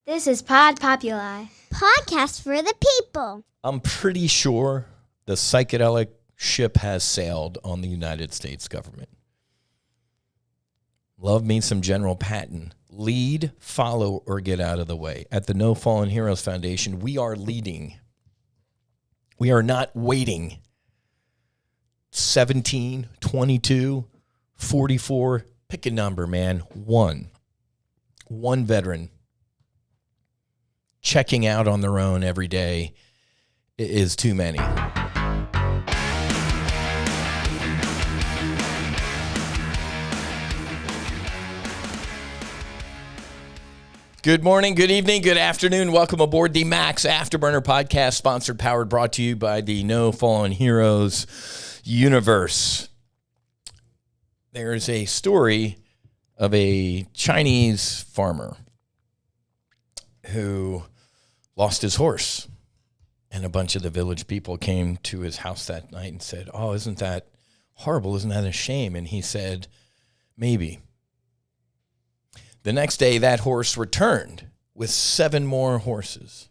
This is Pod Populi. Podcast for the people. I'm pretty sure the psychedelic ship has sailed on the United States government. Love me some General Patton. Lead, follow, or get out of the way. At the No Fallen Heroes Foundation, we are leading. We are not waiting. 17, 22, 44, pick a number, man. One veteran checking out on their own every day is too many. Good morning, good evening, good afternoon. Welcome aboard the Max Afterburner podcast, sponsored, powered, brought to you by the No Fallen Heroes universe. There's a story of a Chinese farmer who lost his horse. And a bunch of the village people came to his house that night and said, "Oh, isn't that horrible? Isn't that a shame?" And he said, "Maybe." The next day, that horse returned with 7 more horses.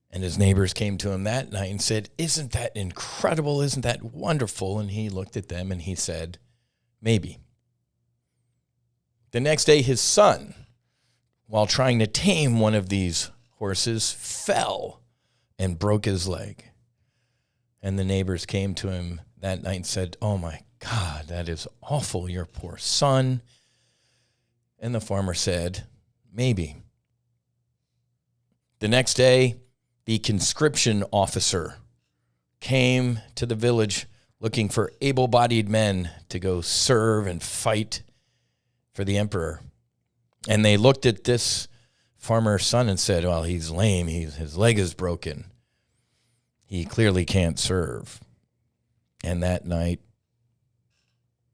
And his neighbors came to him that night and said, "Isn't that incredible? Isn't that wonderful?" And he looked at them and he said, "Maybe." The next day, his son, while trying to tame one of these horses, fell and broke his leg. And the neighbors came to him that night and said, "Oh my God, that is awful, your poor son." And the farmer said, "Maybe." The next day, the conscription officer came to the village looking for able-bodied men to go serve and fight for the emperor. And they looked at this farmer's son and said, "Well, he's lame. His leg is broken. He clearly can't serve." And that night,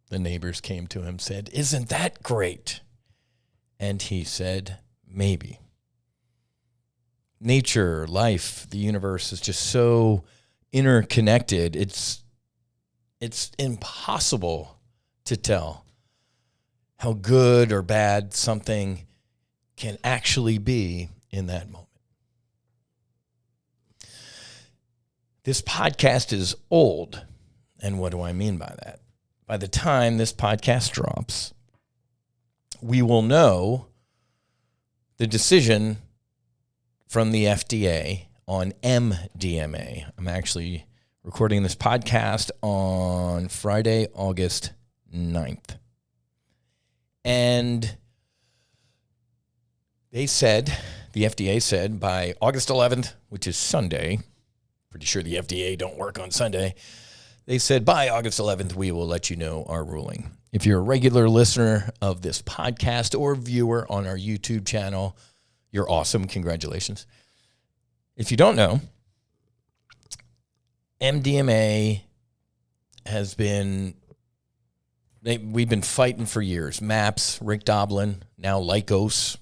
the neighbors came to him and said, "Isn't that great?" And he said, "Maybe." Nature, life, the universe is just so interconnected. It's impossible to tell how good or bad something can actually be in that moment. This podcast is old. And what do I mean by that? By the time this podcast drops, we will know the decision from the FDA on MDMA. I'm actually recording this podcast on Friday, August 9th. And they said, the FDA said, by August 11th, which is Sunday, pretty sure the FDA don't work on Sunday, they said by August 11th, we will let you know our ruling. If you're a regular listener of this podcast or viewer on our YouTube channel, you're awesome. Congratulations. If you don't know, MDMA has been, we've been fighting for years. MAPS, Rick Doblin, now Lykos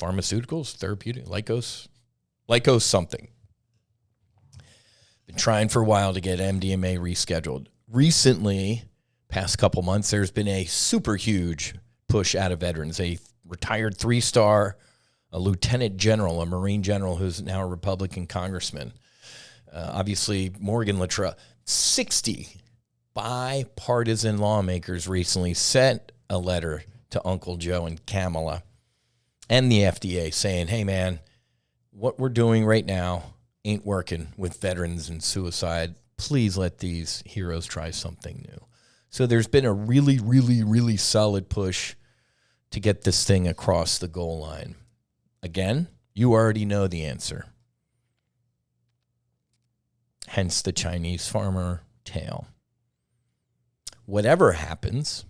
Pharmaceuticals, Therapeutic, Lykos something. Been trying for a while to get MDMA rescheduled. Recently, past couple months, there's been a super huge push out of veterans. A retired 3-star, a lieutenant general, a Marine general who's now a Republican congressman. Obviously, Morgan Luttrell. 60 bipartisan lawmakers recently sent a letter to Uncle Joe and Kamala and the FDA saying, "Hey, man, what we're doing right now ain't working with veterans and suicide. Please let these heroes try something new." So there's been a really, really, really solid push to get this thing across the goal line. Again, you already know the answer. Hence the Chinese farmer tale. Whatever happens,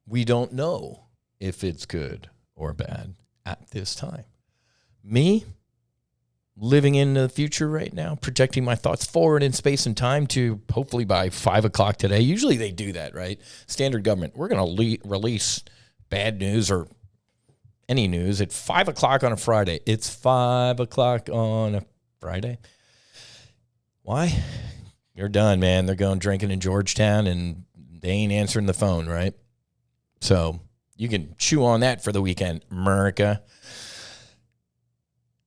we don't know if it's good or bad at this time. Me, living in the future right now, projecting my thoughts forward in space and time to hopefully by 5 o'clock today. Usually they do that, right? Standard government. We're going to release bad news or any news at 5 o'clock on a Friday. It's 5 o'clock on a Friday. Why? You're done, man. They're going drinking in Georgetown and they ain't answering the phone, right? So you can chew on that for the weekend, America.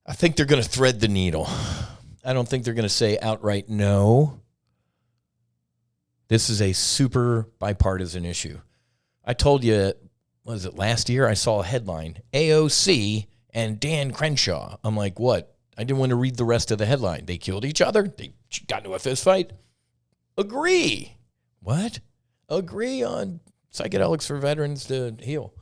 I think they're going to thread the needle. I don't think they're going to say outright no. This is a super bipartisan issue. I told you, was it last year? I saw a headline, AOC and Dan Crenshaw. I'm like, what? I didn't want to read the rest of the headline. They killed each other. They got into a fist fight. Agree. What? Agree on psychedelics for veterans to heal.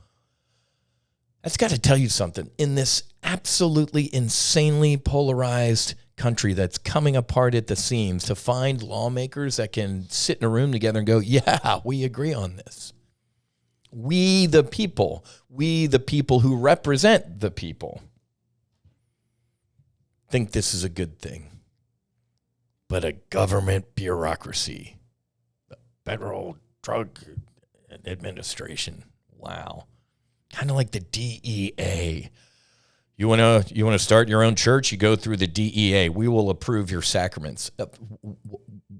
That's got to tell you something. In this absolutely insanely polarized country that's coming apart at the seams, to find lawmakers that can sit in a room together and go, yeah, we agree on this. We the people who represent the people, think this is a good thing. But a government bureaucracy, the Federal Drug Administration, wow. Kind of like the DEA. You want to start your own church? You go through the DEA. We will approve your sacraments.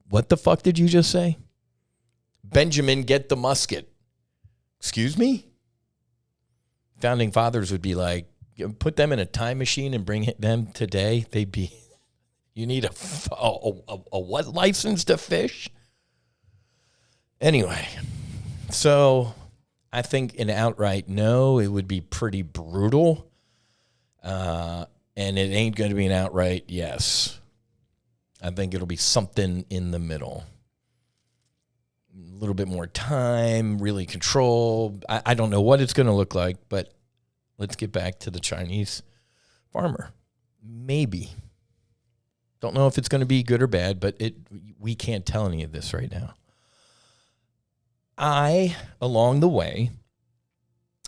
What the fuck did you just say? Benjamin, get the musket. Excuse me? Founding fathers would be like, put them in a time machine and bring them today. They'd be, you need a what license to fish? Anyway, so I think an outright no, it would be pretty brutal. And it ain't going to be an outright yes. I think it'll be something in the middle. A little bit more time, really control. I don't know what it's going to look like, but let's get back to the Chinese farmer. Maybe. Don't know if it's going to be good or bad, but we can't tell any of this right now. I, along the way,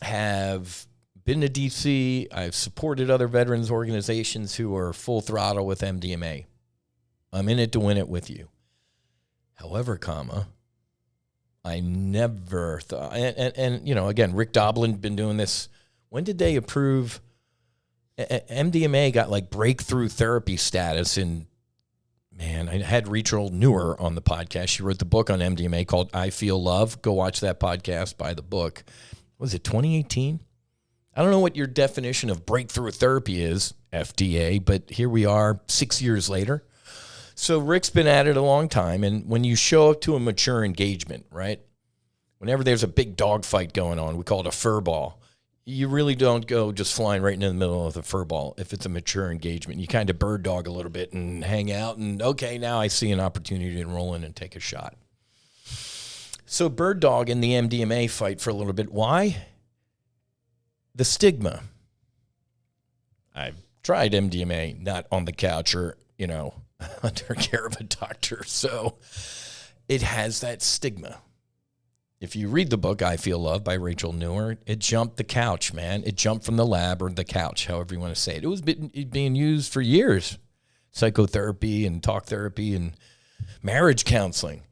have been to D.C. I've supported other veterans organizations who are full throttle with MDMA. I'm in it to win it with you. However, I never thought, and you know, again, Rick Doblin been doing this. When did they approve? MDMA got like breakthrough therapy status in, man, I had Rachel Newer on the podcast. She wrote the book on MDMA called I Feel Love. Go watch that podcast, buy the book. Was it 2018? I don't know what your definition of breakthrough therapy is, FDA, but here we are 6 years later. So Rick's been at it a long time, and when you show up to a mature engagement, right, whenever there's a big dog fight going on, we call it a fur ball, you really don't go just flying right into the middle of the fur ball if it's a mature engagement. You kind of bird dog a little bit and hang out, and okay, now I see an opportunity to enroll in and take a shot. So bird dog in the MDMA fight for a little bit. Why? The stigma. I've tried MDMA, not on the couch or, you know, under care of a doctor. So it has that stigma. If you read the book, I Feel Love by Rachel Newer, it jumped the couch, man. It jumped from the lab or the couch, however you want to say it. It was being used for years. Psychotherapy and talk therapy and marriage counseling.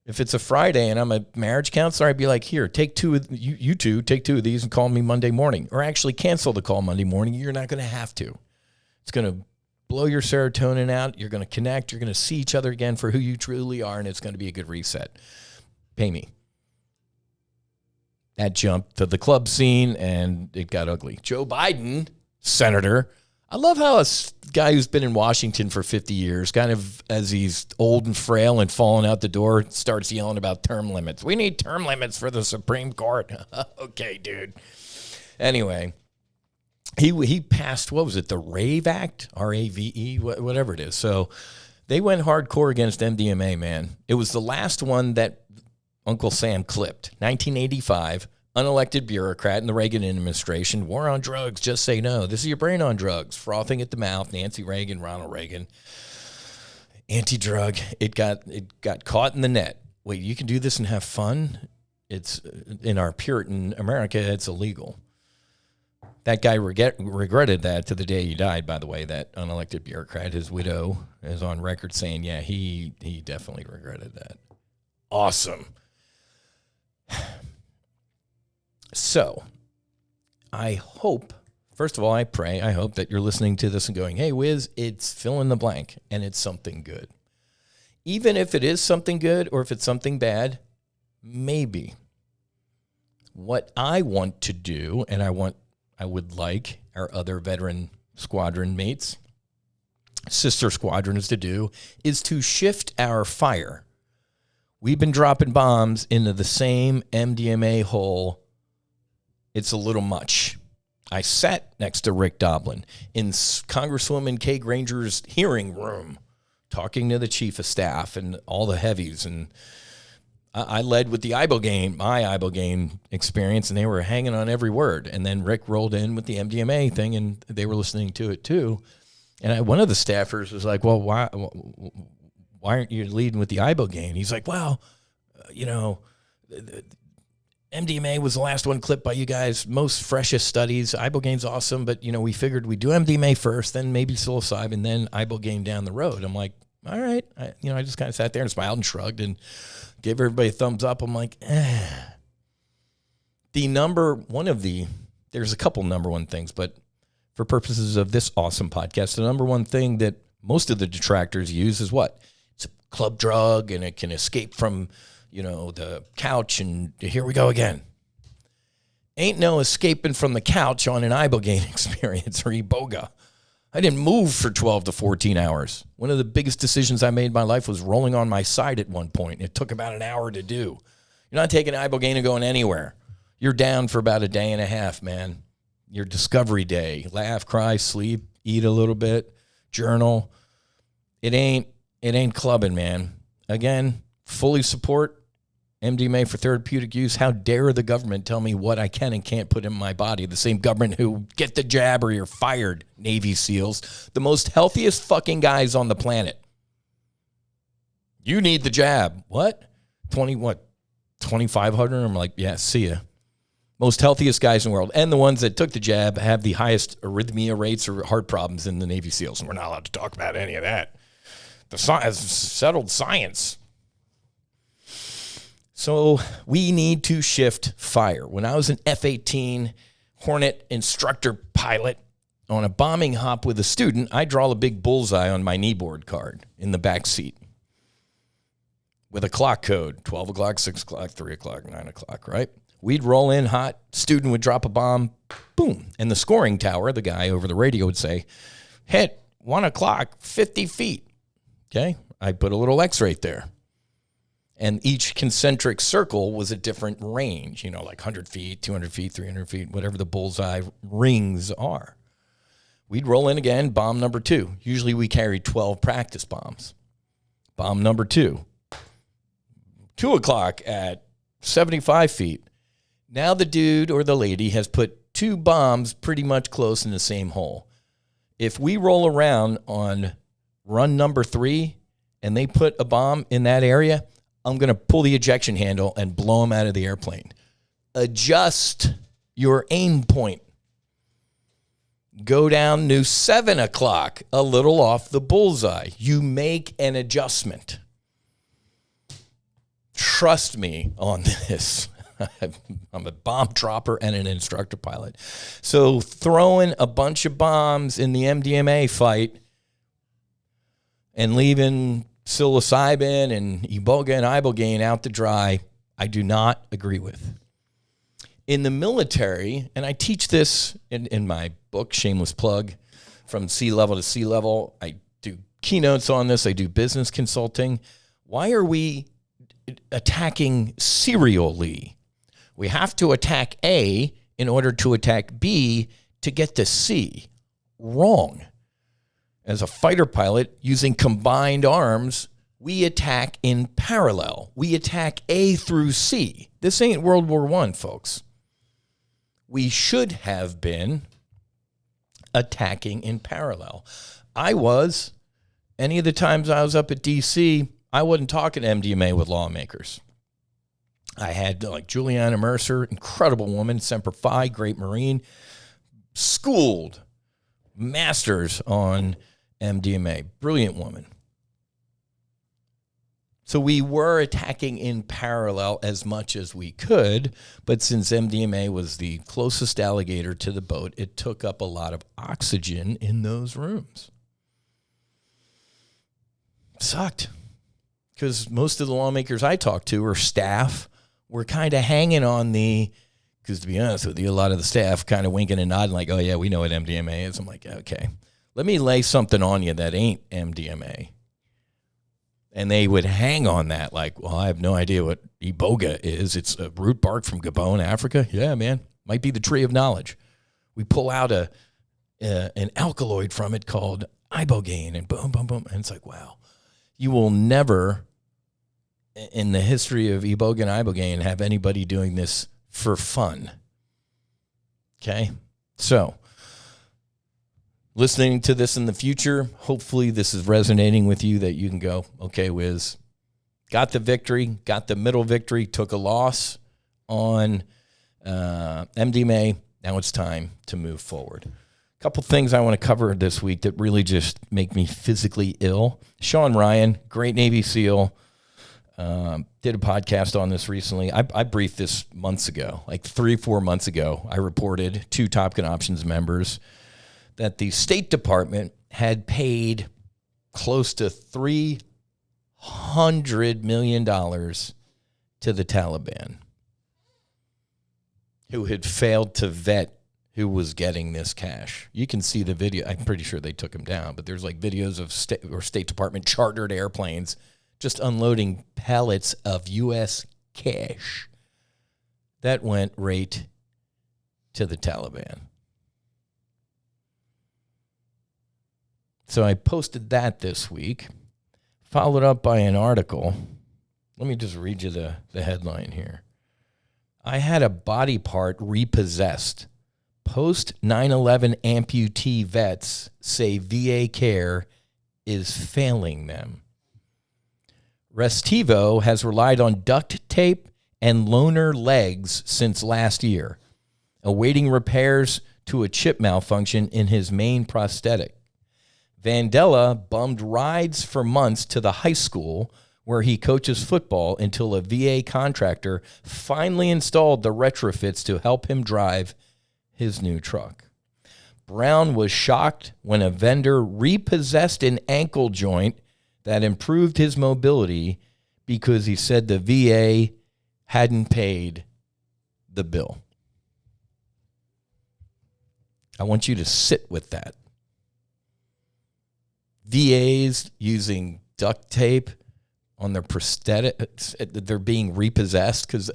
If it's a Friday and I'm a marriage counselor, I'd be like, here, take two of you two, take two of these and call me Monday morning. Or actually cancel the call Monday morning. You're not going to have to. It's going to blow your serotonin out. You're going to connect. You're going to see each other again for who you truly are, and it's going to be a good reset. Pay me. That jumped to the club scene, and it got ugly. Joe Biden, senator. I love how a guy who's been in Washington for 50 years, kind of as he's old and frail and falling out the door, starts yelling about term limits. We need term limits for the Supreme Court. Okay, dude. Anyway, he passed, what was it, the RAVE Act? R-A-V-E, whatever it is. So they went hardcore against MDMA, man. It was the last one that Uncle Sam clipped. 1985, unelected bureaucrat in the Reagan administration. War on drugs, just say no. This is your brain on drugs. Frothing at the mouth, Nancy Reagan, Ronald Reagan. Anti-drug. It got caught in the net. Wait, you can do this and have fun? It's in our Puritan America, it's illegal. That guy regretted that to the day he died, by the way, that unelected bureaucrat. His widow is on record saying, yeah, he definitely regretted that. Awesome. So, I hope, first of all, I hope that you're listening to this and going, hey, Whiz, it's fill in the blank, and it's something good. Even if it is something good or if it's something bad, maybe. What I want to do, and I would like our other veteran squadron mates, sister squadrons to do, is to shift our fire. We've been dropping bombs into the same MDMA hole. It's a little much. I sat next to Rick Doblin in Congresswoman Kay Granger's hearing room, talking to the chief of staff and all the heavies. And I led with the ibogaine, my ibogaine experience, and they were hanging on every word. And then Rick rolled in with the MDMA thing, and they were listening to it too. And one of the staffers was like, well, why aren't you leading with the ibogaine? He's like, well, MDMA was the last one clipped by you guys, most freshest studies. Ibogaine's awesome, but, we figured we'd do MDMA first, then maybe psilocybin, then ibogaine down the road. I'm like, all right. I just kind of sat there and smiled and shrugged and gave everybody a thumbs up. I'm like, there's a couple number one things, but for purposes of this awesome podcast, the number one thing that most of the detractors use is what? It's a club drug, and it can escape from, the couch, and here we go again. Ain't no escaping from the couch on an ibogaine experience or iboga. I didn't move for 12 to 14 hours. One of the biggest decisions I made in my life was rolling on my side at one point. It took about an hour to do. You're not taking ibogaine and going anywhere. You're down for about a day and a half, man. Your discovery day. Laugh, cry, sleep, eat a little bit, journal. It ain't clubbing, man. Again, fully support MDMA for therapeutic use. How dare the government tell me what I can and can't put in my body? The same government who get the jab or you're fired, Navy SEALs. The most healthiest fucking guys on the planet. You need the jab. What? 2,500? I'm like, yeah, see ya. Most healthiest guys in the world. And the ones that took the jab have the highest arrhythmia rates or heart problems in the Navy SEALs. And we're not allowed to talk about any of that. The settled science. So we need to shift fire. When I was an F-18 Hornet instructor pilot on a bombing hop with a student, I draw a big bullseye on my kneeboard card in the back seat with a clock code, 12 o'clock, 6 o'clock, 3 o'clock, 9 o'clock, right? We'd roll in hot, student would drop a bomb, boom. And the scoring tower, the guy over the radio would say, hit 1 o'clock, 50 feet. Okay, I put a little X right there. And each concentric circle was a different range, like 100 feet, 200 feet, 300 feet, whatever the bullseye rings are. We'd roll in again, bomb number 2. Usually we carried 12 practice bombs. Bomb number 2. 2 o'clock at 75 feet. Now the dude or the lady has put 2 bombs pretty much close in the same hole. If we roll around on run number 3 and they put a bomb in that area, I'm going to pull the ejection handle and blow them out of the airplane. Adjust your aim point. Go down to 7 o'clock, a little off the bullseye. You make an adjustment. Trust me on this. I'm a bomb dropper and an instructor pilot. So throwing a bunch of bombs in the MDMA fight and leaving psilocybin and iboga and ibogaine out to dry, I do not agree with. In the military, and I teach this in my book, Shameless Plug, From Sea Level to Sea Level. I do keynotes on this. I do business consulting. Why are we attacking serially? We have to attack A in order to attack B to get to C. Wrong. As a fighter pilot, using combined arms, we attack in parallel. We attack A through C. This ain't World War I, folks. We should have been attacking in parallel. Any of the times I was up at D.C., I wasn't talking MDMA with lawmakers. I had Juliana Mercer, incredible woman, Semper Fi, great Marine, schooled, masters on MDMA, brilliant woman. So we were attacking in parallel as much as we could, but since MDMA was the closest alligator to the boat, it took up a lot of oxygen in those rooms. Sucked. Because most of the lawmakers I talked to or staff were kind of hanging on the Because to be honest with you, a lot of the staff kind of winking and nodding like, oh, yeah, we know what MDMA is. I'm like, okay, let me lay something on you that ain't MDMA. And they would hang on that like, well, I have no idea what iboga is. It's a root bark from Gabon, Africa. Yeah, man, might be the tree of knowledge. We pull out an alkaloid from it called ibogaine, and boom, boom, boom. And it's like, wow, you will never in the history of iboga and ibogaine have anybody doing this for fun. Okay? So, listening to this in the future, hopefully this is resonating with you that you can go, okay, Whiz, got the victory, got the middle victory, took a loss on MDMA. Now it's time to move forward. A couple things I want to cover this week that really just make me physically ill. Sean Ryan, great Navy SEAL, did a podcast on this recently. I briefed this months ago, like 3-4 months ago. I reported to Top Gun Options members that the State Department had paid close to $300 million to the Taliban, who had failed to vet who was getting this cash. You can see the video. I'm pretty sure they took him down, but there's like videos of State Department chartered airplanes just unloading pallets of U.S. cash that went right to the Taliban. So I posted that this week, followed up by an article. Let me just read you the headline here. I had a body part repossessed. Post 9/11 amputee vets say VA care is failing them. Restivo has relied on duct tape and loaner legs since last year, awaiting repairs to a chip malfunction in his main prosthetic. Vandella bummed rides for months to the high school where he coaches football until a VA contractor finally installed the retrofits to help him drive his new truck. Brown was shocked when a vendor repossessed an ankle joint that improved his mobility because he said the VA hadn't paid the bill. I want you to sit with that. VAs using duct tape on their prosthetics, they're being repossessed because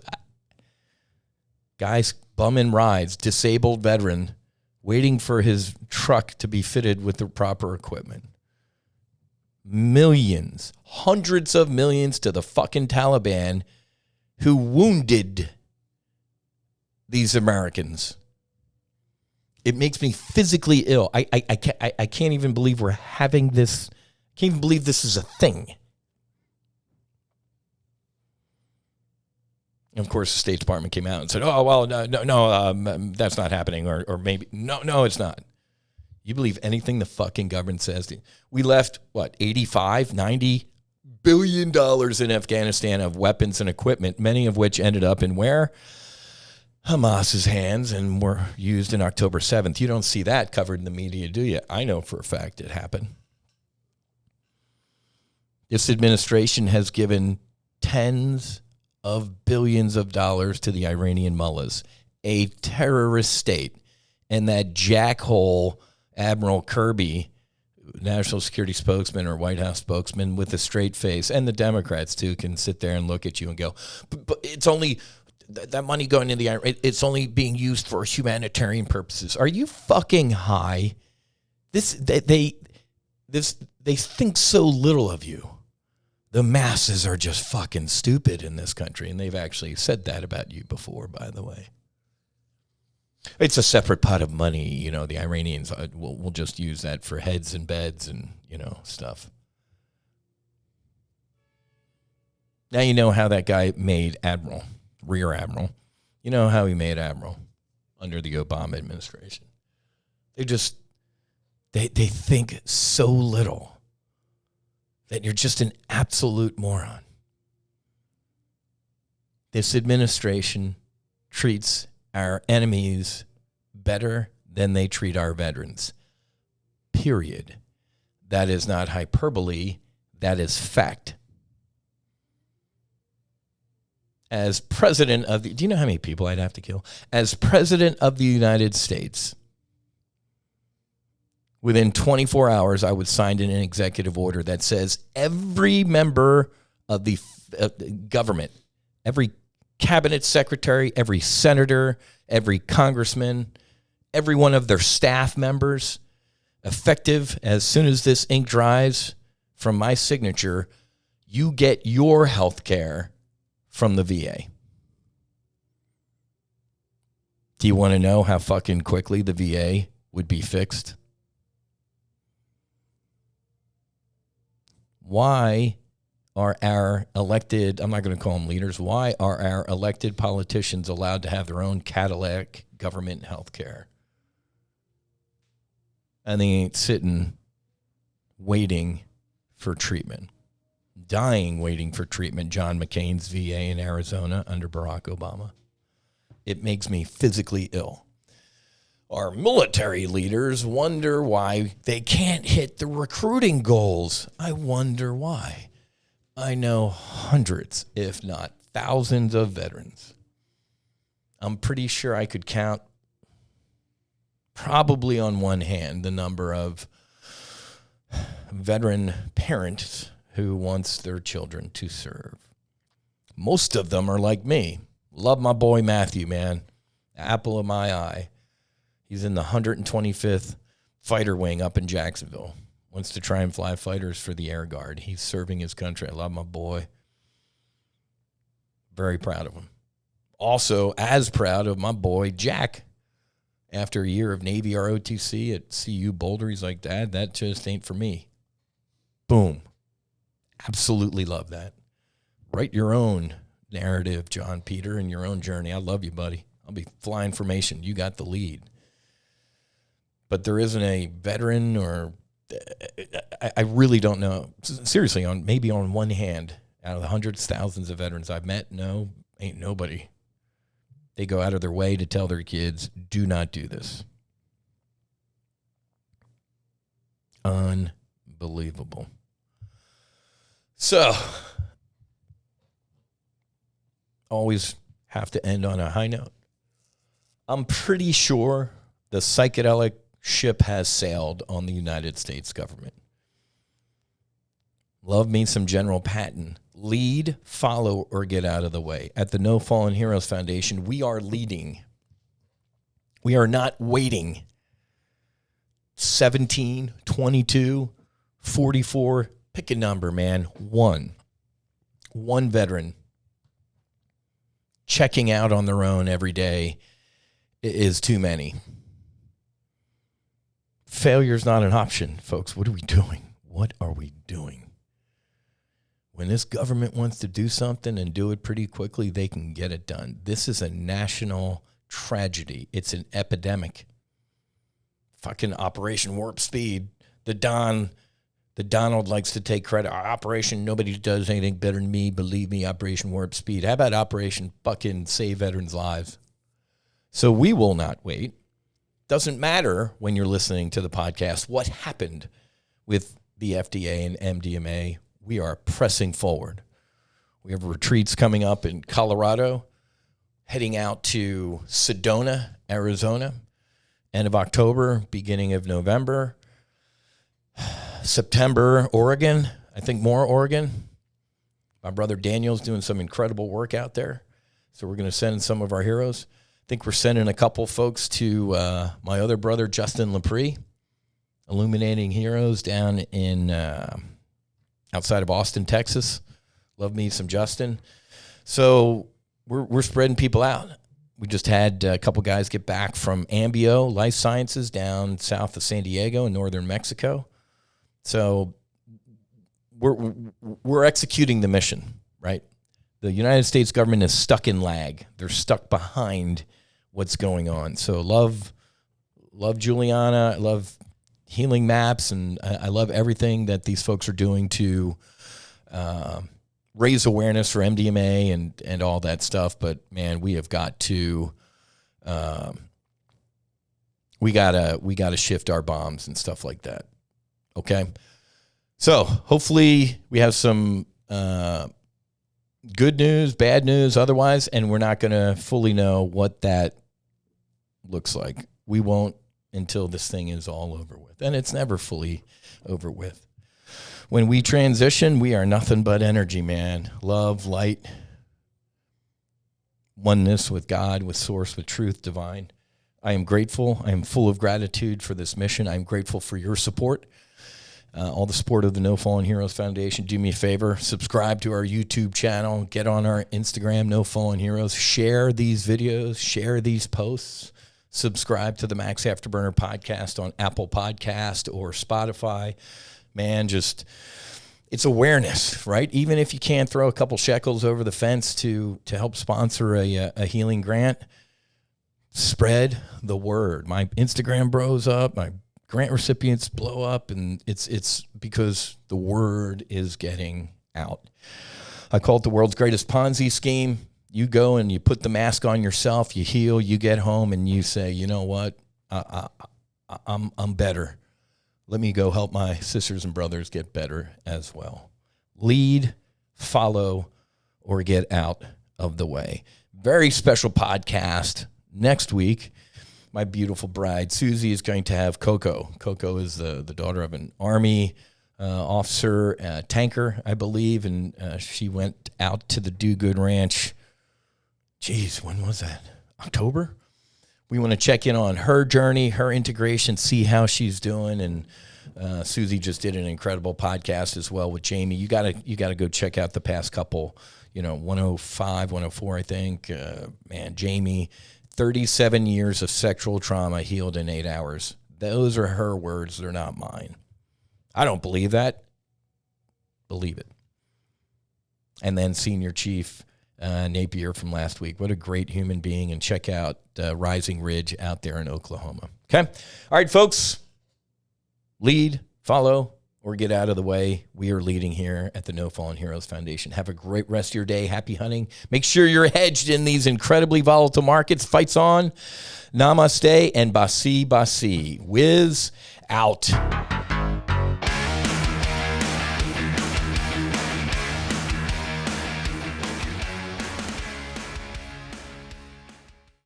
guys bumming rides, disabled veteran, waiting for his truck to be fitted with the proper equipment. Millions, hundreds of millions to the fucking Taliban who wounded these Americans. It makes me physically ill. I can't even believe we're having this. I can't even believe this is a thing. And of course, the State Department came out and said, oh, well, no, that's not happening. Or maybe, no, it's not. You believe anything the fucking government says? We left, $85-90 billion in Afghanistan of weapons and equipment, many of which ended up in where? Hamas's hands and were used in October 7th. You don't see that covered in the media, do you? I know for a fact it happened. This administration has given tens of billions of dollars to the Iranian mullahs, a terrorist state, and that jackhole Admiral Kirby, national security spokesman or White House spokesman with a straight face, and the Democrats too, can sit there and look at you and go, but it's only that money going into it's only being used for humanitarian purposes. Are you fucking high? They think so little of you. The masses are just fucking stupid in this country, and they've actually said that about you before, by the way. It's a separate pot of money, the Iranians will just use that for heads and beds and, stuff. Now you know how that guy made Admiral, Rear Admiral. You know how he made Admiral under the Obama administration. They think so little that you're just an absolute moron. This administration treats our enemies better than they treat our veterans. Period. That is not hyperbole. That is fact. as president of the, do you know how many people I'd have to kill? As president of the United States, within 24 hours, I would sign an executive order that says every member of the government, every cabinet secretary, every senator, every congressman, every one of their staff members, effective as soon as this ink dries from my signature, you get your health care from the VA. Do you want to know how fucking quickly the VA would be fixed? Why are our elected, I'm not going to call them leaders, why are our elected politicians allowed to have their own Cadillac government health care? And they ain't sitting waiting for treatment. Dying waiting for treatment, John McCain's VA in Arizona under Barack Obama. It makes me physically ill. Our military leaders wonder why they can't hit the recruiting goals. I wonder why. I know hundreds, if not thousands of veterans. I'm pretty sure I could count probably on one hand the number of veteran parents who wants their children to serve. Most of them are like me. Love my boy Matthew, man. Apple of my eye. He's in the 125th Fighter Wing up in Jacksonville. Wants to try and fly fighters for the Air Guard. He's serving his country. I love my boy. Very proud of him. Also, as proud of my boy Jack. After a year of Navy ROTC at CU Boulder, he's like, Dad, that just ain't for me. Boom. Absolutely love that. Write your own narrative, John Peter, and your own journey. I love you, buddy. I'll be flying formation. You got the lead. But there isn't a veteran or I really don't know. Seriously, maybe on one hand, out of the hundreds, thousands of veterans I've met, no, ain't nobody. They go out of their way to tell their kids, do not do this. Unbelievable. So, always have to end on a high note. I'm pretty sure the psychedelic ship has sailed on the United States government. Love me some General Patton. Lead, follow, or get out of the way. At the No Fallen Heroes Foundation, we are leading. We are not waiting. 17, 22, 44, pick a number, man. One veteran checking out on their own every day is too many. Failure's not an option, folks. What are we doing? What are we doing? When this government wants to do something and do it pretty quickly, they can get it done. This is a national tragedy. It's an epidemic. Fucking Operation Warp Speed. The Donald likes to take credit. Our operation, nobody does anything better than me. Believe me, Operation Warp Speed. How about Operation fucking Save Veterans' Lives? So we will not wait. Doesn't matter when you're listening to the podcast what happened with the FDA and MDMA. We are pressing forward. We have retreats coming up in Colorado, heading out to Sedona, Arizona, end of October, beginning of November. September, Oregon. I think more Oregon. My brother Daniel's doing some incredible work out there. So we're going to send some of our heroes. I think we're sending a couple folks to my other brother, Justin Lepre, Illuminating Heroes down in outside of Austin, Texas. Love me some Justin. So we're spreading people out. We just had a couple guys get back from Ambio Life Sciences down south of San Diego in northern Mexico. So we're executing the mission, right? The United States government is stuck in lag. They're stuck behind what's going on. So love Juliana. I love Healing Maps, and I love everything that these folks are doing to raise awareness for MDMA and all that stuff. But man, we have got to we gotta shift our bombs and stuff like that. Okay, so hopefully we have some good news, bad news, otherwise, and we're not going to fully know what that looks like. We won't until this thing is all over with. And it's never fully over with. When we transition, we are nothing but energy, man. Love, light, oneness with God, with source, with truth, divine. I am grateful. I am full of gratitude for this mission. I'm grateful for your support. All the support of the No Fallen Heroes Foundation. Do me a favor, subscribe to our YouTube channel, get on our Instagram, No Fallen Heroes, share these videos, share these posts, subscribe to the Max Afterburner podcast on Apple Podcast or Spotify. Man, just, it's awareness, right? Even if you can't throw a couple shekels over the fence to help sponsor a healing grant, spread the word. My Instagram blows up, my grant recipients blow up, and it's because the word is getting out. I call it the world's greatest Ponzi scheme. You go and you put the mask on yourself, you heal, you get home, and you say, you know what, I'm better. Let me go help my sisters and brothers get better as well. Lead, follow, or get out of the way. Very special podcast next week. My beautiful bride, Susie, is going to have Coco. Coco is the daughter of an Army officer, tanker, I believe, and she went out to the Do Good Ranch. Geez, when was that? October? We want to check in on her journey, her integration, see how she's doing, and Susie just did an incredible podcast as well with Jamie. You gotta go check out the past couple, 105, 104, I think. Man, Jamie, 37 years of sexual trauma healed in 8 hours. Those are her words. They're not mine. I don't believe that. Believe it. And then Senior Chief Napier from last week. What a great human being. And check out Rising Ridge out there in Oklahoma. Okay? All right, folks. Lead, follow, or get out of the way. We are leading here at the No Fallen Heroes Foundation. Have a great rest of your day. Happy hunting. Make sure you're hedged in these incredibly volatile markets. Fights on. Namaste and Basi Basi. Whiz out.